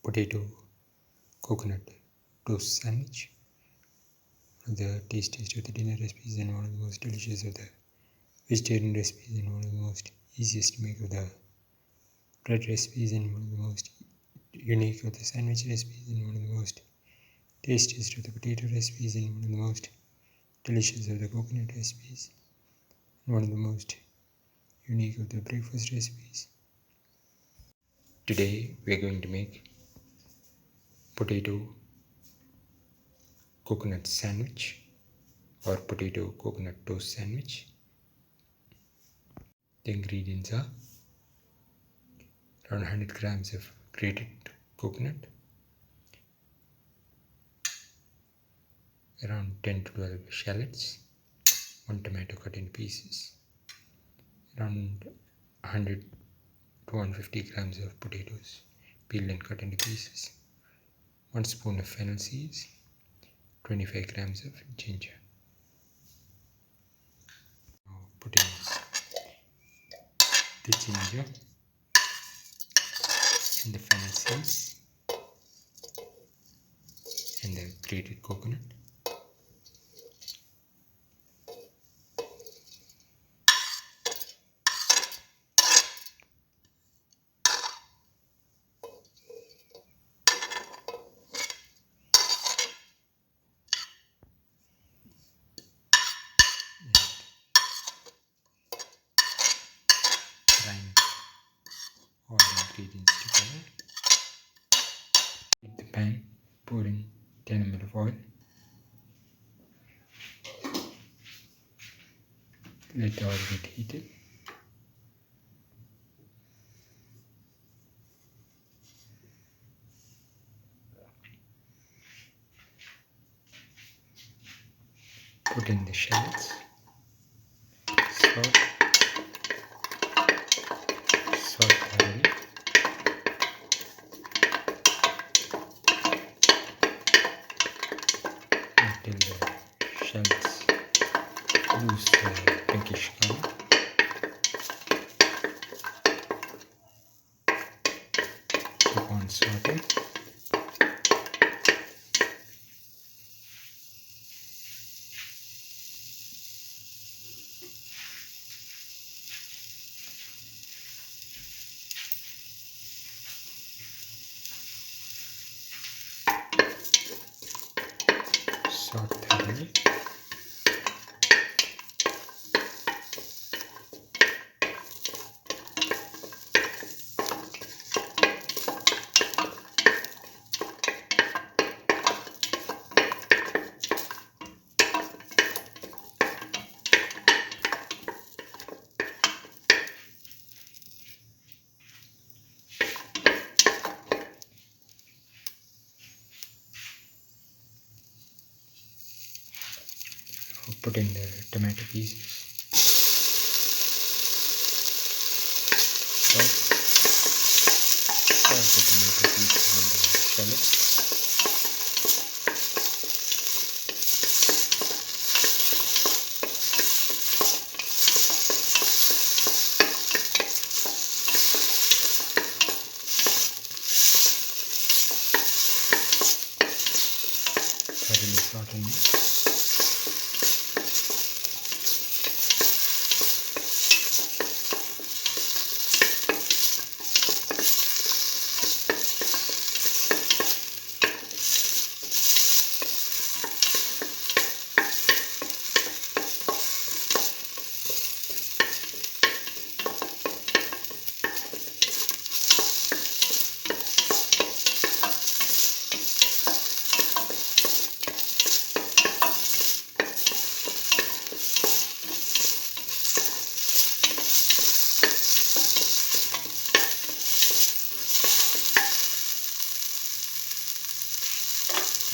potato coconut toast sandwich. One of the tastiest of the dinner recipes and one of the most delicious of the vegetarian recipes and one of the most easiest to make of the bread recipes and one of the most unique of the sandwich recipes and one of the most tastiest of the potato recipes and one of the most delicious of the coconut recipes and one of the most unique of the breakfast recipes. Today we are going to make potato coconut sandwich or potato coconut toast sandwich. The ingredients are around 100 grams of grated coconut, around 10 to 12 shallots, 1 tomato cut into pieces, around 100 to 150 grams of potatoes peeled and cut into pieces, 1 spoon of fennel seeds, 25 grams of ginger. Now put in the ginger and the fennel seeds and the grated coconut. Grind all the ingredients together. Heat the pan, pour in 10 ml of oil. Let the oil get heated. Put in the shallots, salt thoroughly, until the shallots lose the pinkish color. Keep on sauteing. Saute thoroughly. Put in the tomato pieces, salt the tomato pieces in the shallots, thoroughly sauteing it.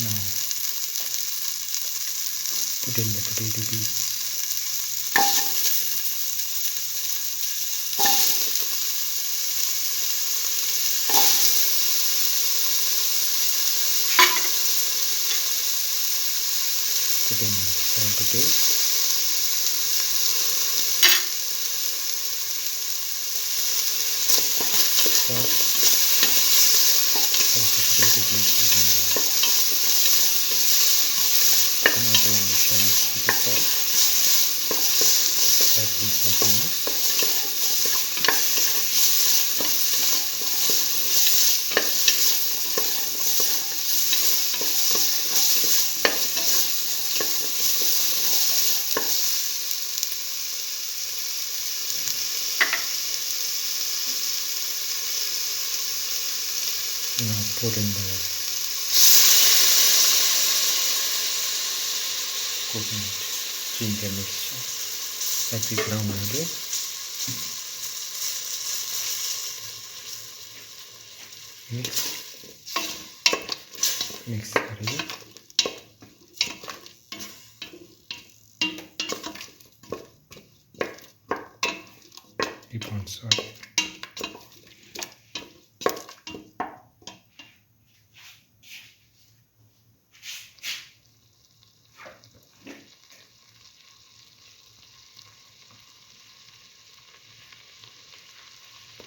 Now put in the potato pieces. Put in salt to taste. Salt. Now put in the coconut ginger mixture that we ground earlier. Mix thoroughly. Dip on salt.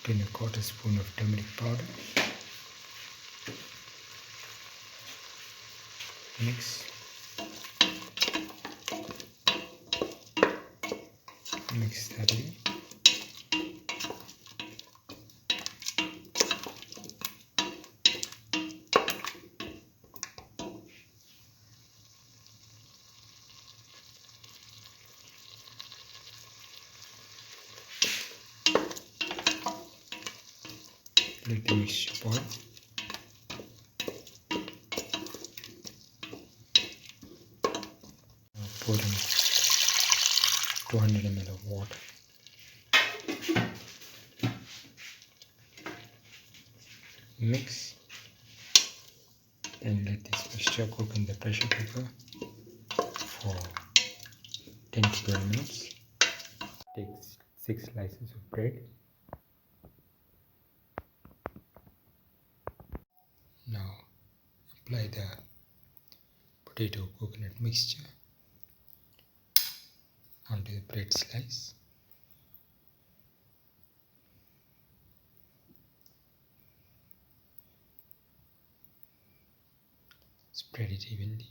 Put in a quarter spoon of turmeric powder. Mix. Mix thoroughly. Let the mixture boil. Now pour in 200 ml of water. Mix and let this mixture cook in the pressure cooker for 10 to 12 minutes. Take 6 slices of bread. Now apply the potato coconut mixture onto the bread slice. Spread it evenly.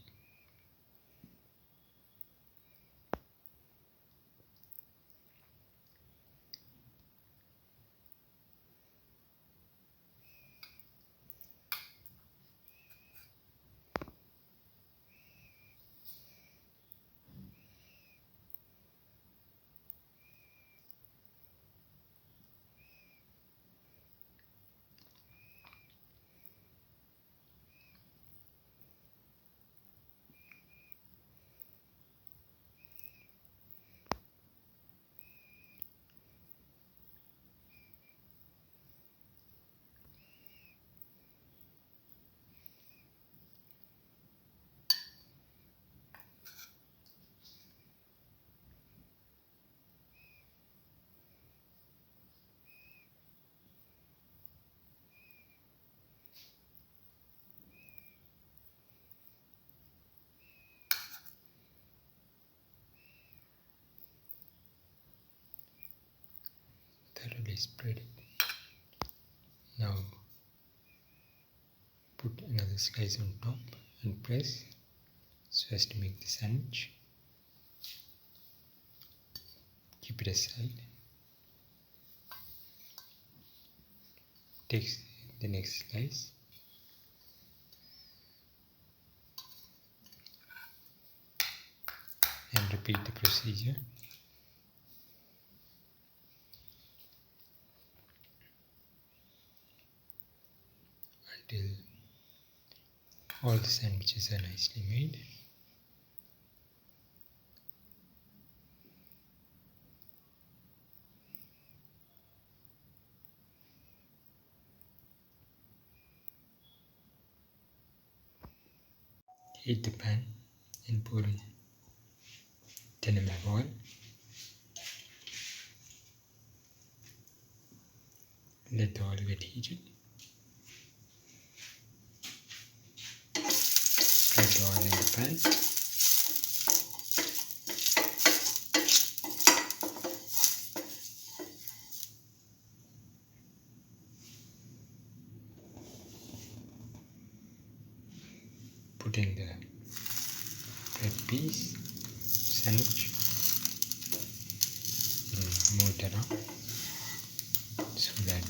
Thoroughly spread it. Now put another slice on top and press so as to make the sandwich. Keep it aside. Take the next slice. And repeat the procedure. Until all the sandwiches are nicely made. Heat the pan and pour in 10 ml of oil. Let the oil get heated. Spread the oil in the pan. Put in the bread piece, sandwich, and move it around so that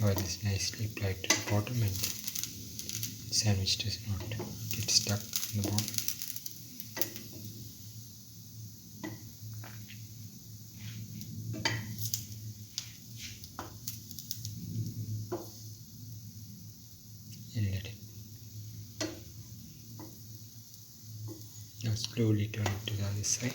oil is nicely applied to the bottom and the sandwich does not get stuck in the bottom. Now slowly turn it to the other side.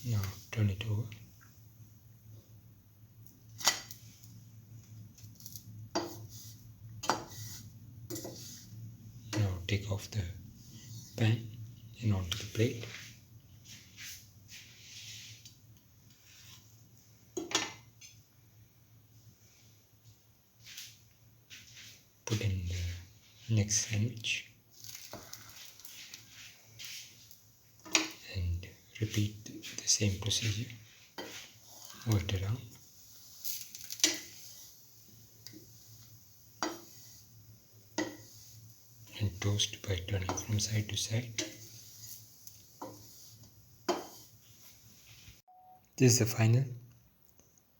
Now turn it over. Now take off the pan and onto the plate. Put in the next sandwich and repeat the same procedure. Move it around. And toast by turning from side to side. This is the final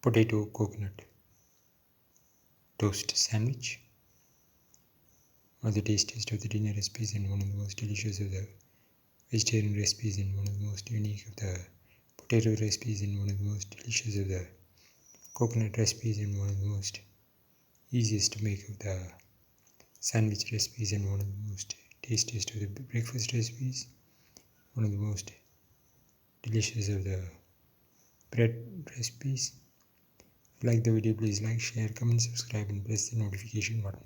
potato coconut toast sandwich. One of the tastiest of the dinner recipes and one of the most delicious of the vegetarian recipes and one of the most unique of the potato recipes and one of the most delicious of the coconut recipes and one of the most easiest to make of the sandwich recipes and one of the most tastiest of the breakfast recipes, one of the most delicious of the bread recipes. If you like the video, please like, share, comment, subscribe and press the notification button.